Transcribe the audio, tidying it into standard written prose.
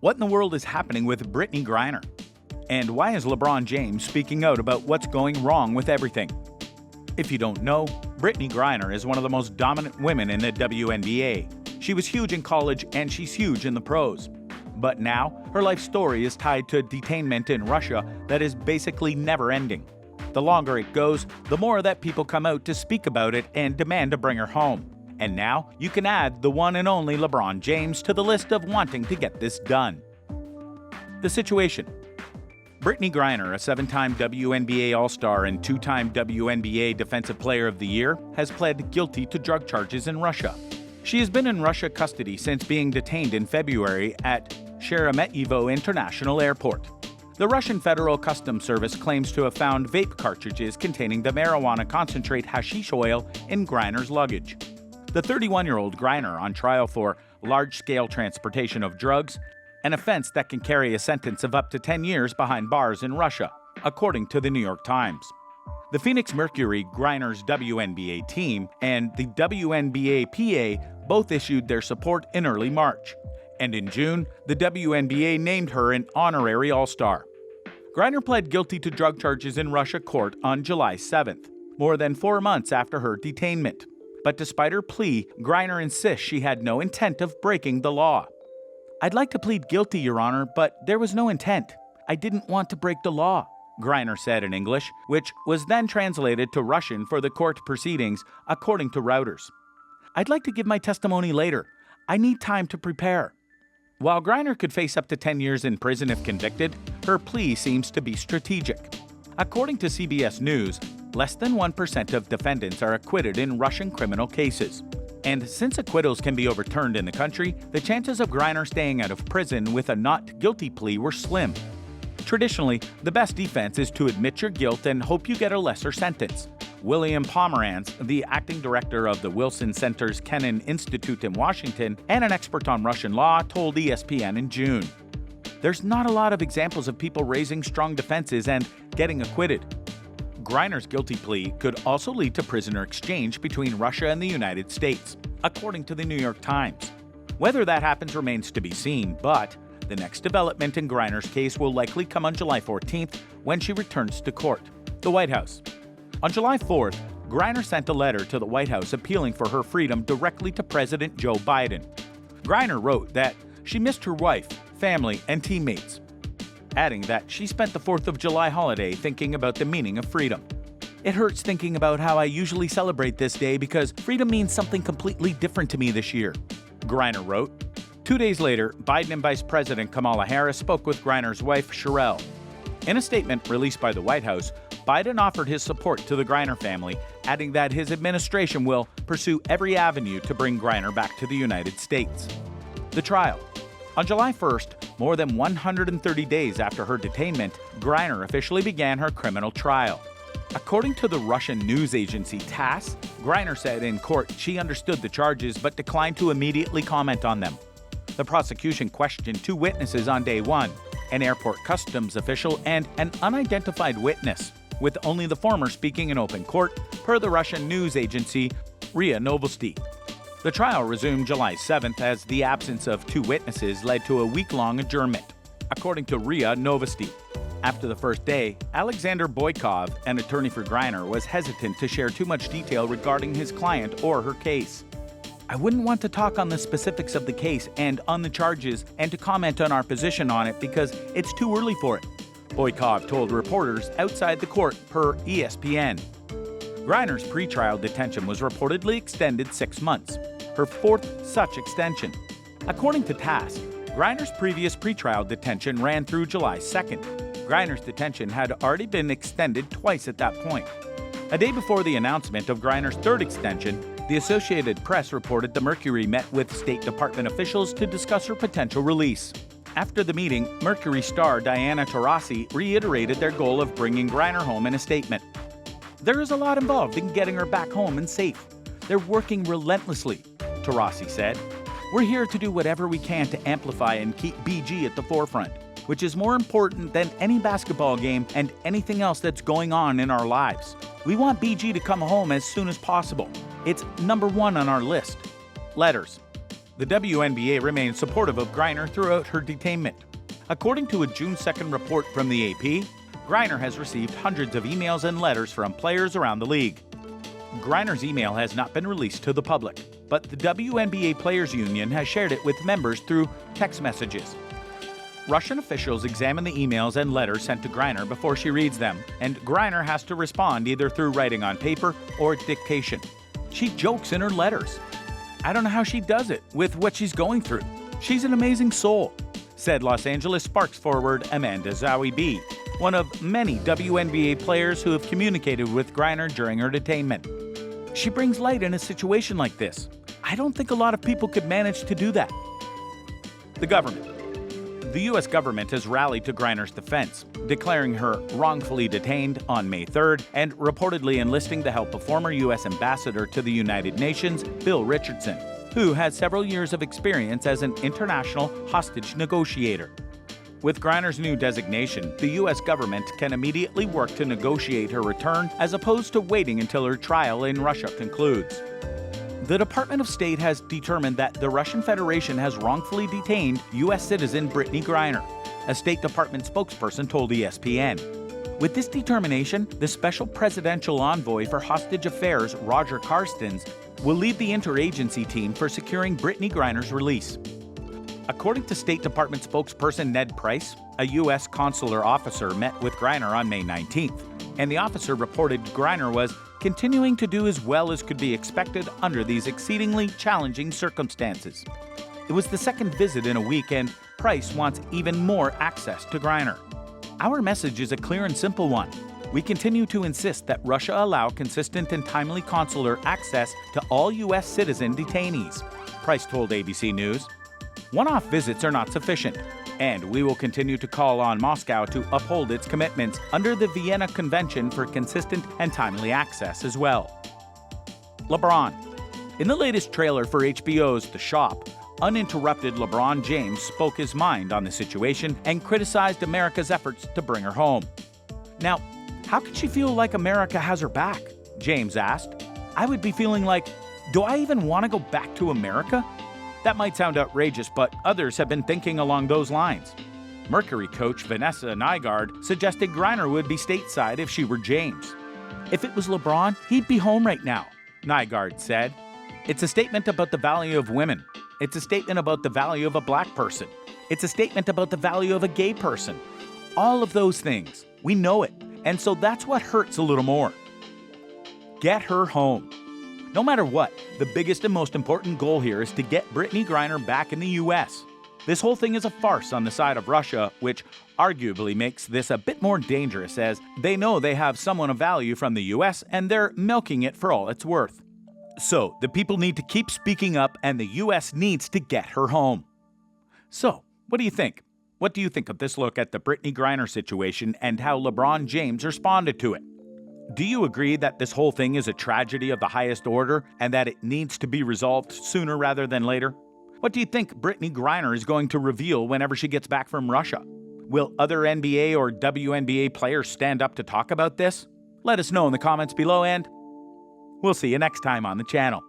What in the world is happening with Brittney Griner? And why is LeBron James speaking out about what's going wrong with everything? If you don't know, Brittney Griner is one of the most dominant women in the WNBA. She was huge in college and she's huge in the pros. But now, her life story is tied to detainment in Russia that is basically never ending. The longer it goes, the more that people come out to speak about it and demand to bring her home. And now, you can add the one and only LeBron James to the list of wanting to get this done. The situation. Brittney Griner, a 7-time WNBA All-Star and 2-time WNBA Defensive Player of the Year, has pled guilty to drug charges in Russia. She has been in Russia custody since being detained in February at Sheremetyevo International Airport. The Russian Federal Customs Service claims to have found vape cartridges containing the marijuana concentrate hashish oil in Griner's luggage. The 31-year-old Griner, on trial for large-scale transportation of drugs, an offense that can carry a sentence of up to 10 years behind bars in Russia, according to the New York Times. The Phoenix Mercury, Griner's WNBA team, and the WNBA PA both issued their support in early March. And in June, the WNBA named her an honorary All-Star. Griner pled guilty to drug charges in Russia court on July 7th, more than 4 months after her detainment. But despite her plea, Griner insists she had no intent of breaking the law. "I'd like to plead guilty, Your Honor, but there was no intent. I didn't want to break the law," Griner said in English, which was then translated to Russian for the court proceedings, according to Reuters. "I'd like to give my testimony later. I need time to prepare." While Griner could face up to 10 years in prison if convicted, her plea seems to be strategic. According to CBS News, less than 1% of defendants are acquitted in Russian criminal cases. And since acquittals can be overturned in the country, the chances of Griner staying out of prison with a not guilty plea were slim. Traditionally, the best defense is to admit your guilt and hope you get a lesser sentence. William Pomeranz, the acting director of the Wilson Center's Kennan Institute in Washington and an expert on Russian law, told ESPN in June. "There's not a lot of examples of people raising strong defenses and getting acquitted." Griner's guilty plea could also lead to prisoner exchange between Russia and the United States, according to the New York Times. Whether that happens remains to be seen, but the next development in Griner's case will likely come on July 14th when she returns to court. The White House. On July 4th, Griner sent a letter to the White House appealing for her freedom directly to President Joe Biden. Griner wrote that she missed her wife, family, and teammates, adding that she spent the 4th of July holiday thinking about the meaning of freedom. "It hurts thinking about how I usually celebrate this day because freedom means something completely different to me this year," Griner wrote. 2 days later, Biden and Vice President Kamala Harris spoke with Griner's wife, Sherelle. In a statement released by the White House, Biden offered his support to the Griner family, adding that his administration will pursue every avenue to bring Griner back to the United States. The trial. On July 1st, more than 130 days after her detainment, Griner officially began her criminal trial. According to the Russian news agency TASS, Griner said in court she understood the charges but declined to immediately comment on them. The prosecution questioned 2 witnesses on day 1, an airport customs official and an unidentified witness, with only the former speaking in open court, per the Russian news agency RIA Novosti. The trial resumed July 7th as the absence of 2 witnesses led to a week-long adjournment, according to RIA Novosti. After the first day, Alexander Boykov, an attorney for Griner, was hesitant to share too much detail regarding his client or her case. "I wouldn't want to talk on the specifics of the case and on the charges and to comment on our position on it because it's too early for it," Boykov told reporters outside the court per ESPN. Griner's pretrial detention was reportedly extended 6 months, her 4th such extension. According to TASS, Griner's previous pretrial detention ran through July 2nd. Griner's detention had already been extended twice at that point. A day before the announcement of Griner's 3rd extension, the Associated Press reported the Mercury met with State Department officials to discuss her potential release. After the meeting, Mercury star Diana Taurasi reiterated their goal of bringing Griner home in a statement. "There is a lot involved in getting her back home and safe. They're working relentlessly," Taurasi said. "We're here to do whatever we can to amplify and keep BG at the forefront, which is more important than any basketball game and anything else that's going on in our lives. We want BG to come home as soon as possible. It's number 1 on our list." Letters. The WNBA remains supportive of Griner throughout her detainment. According to a June 2nd report from the AP, Griner has received hundreds of emails and letters from players around the league. Griner's email has not been released to the public, but the WNBA Players Union has shared it with members through text messages. Russian officials examine the emails and letters sent to Griner before she reads them, and Griner has to respond either through writing on paper or dictation. She jokes in her letters. I don't know how she does it with what she's going through. She's an amazing soul, said Los Angeles Sparks forward Amanda Zawi B, one of many WNBA players who have communicated with Griner during her detainment. She brings light in a situation like this. I don't think a lot of people could manage to do that. The government. The U.S. government has rallied to Griner's defense, declaring her wrongfully detained on May 3rd and reportedly enlisting the help of former U.S. Ambassador to the United Nations, Bill Richardson, who has several years of experience as an international hostage negotiator. With Griner's new designation, the U.S. government can immediately work to negotiate her return as opposed to waiting until her trial in Russia concludes. The Department of State has determined that the Russian Federation has wrongfully detained U.S. citizen Brittney Griner, a State Department spokesperson told ESPN. With this determination, the Special Presidential Envoy for Hostage Affairs, Roger Carstens, will lead the interagency team for securing Brittney Griner's release. According to State Department spokesperson Ned Price, a U.S. consular officer met with Griner on May 19th, and the officer reported Griner was continuing to do as well as could be expected under these exceedingly challenging circumstances. It was the second visit in a week, and Price wants even more access to Griner. Our message is a clear and simple one. We continue to insist that Russia allow consistent and timely consular access to all U.S. citizen detainees, Price told ABC News. One-off visits are not sufficient, and we will continue to call on Moscow to uphold its commitments under the Vienna Convention for consistent and timely access as well. LeBron. In the latest trailer for HBO's The Shop, uninterrupted LeBron James spoke his mind on the situation and criticized America's efforts to bring her home. Now, how can she feel like America has her back? James asked. I would be feeling like, do I even want to go back to America? That might sound outrageous, but others have been thinking along those lines. Mercury coach Vanessa Nygaard suggested Griner would be stateside if she were James. If it was LeBron, he'd be home right now, Nygaard said. It's a statement about the value of women. It's a statement about the value of a black person. It's a statement about the value of a gay person. All of those things. We know it. And so that's what hurts a little more. Get her home. No matter what, the biggest and most important goal here is to get Brittney Griner back in the U.S. This whole thing is a farce on the side of Russia, which arguably makes this a bit more dangerous as they know they have someone of value from the U.S. and they're milking it for all it's worth. So, the people need to keep speaking up and the U.S. needs to get her home. So, what do you think? What do you think of this look at the Brittney Griner situation and how LeBron James responded to it? Do you agree that this whole thing is a tragedy of the highest order and that it needs to be resolved sooner rather than later? What do you think Brittney Griner is going to reveal whenever she gets back from Russia? Will other NBA or WNBA players stand up to talk about this? Let us know in the comments below, and we'll see you next time on the channel.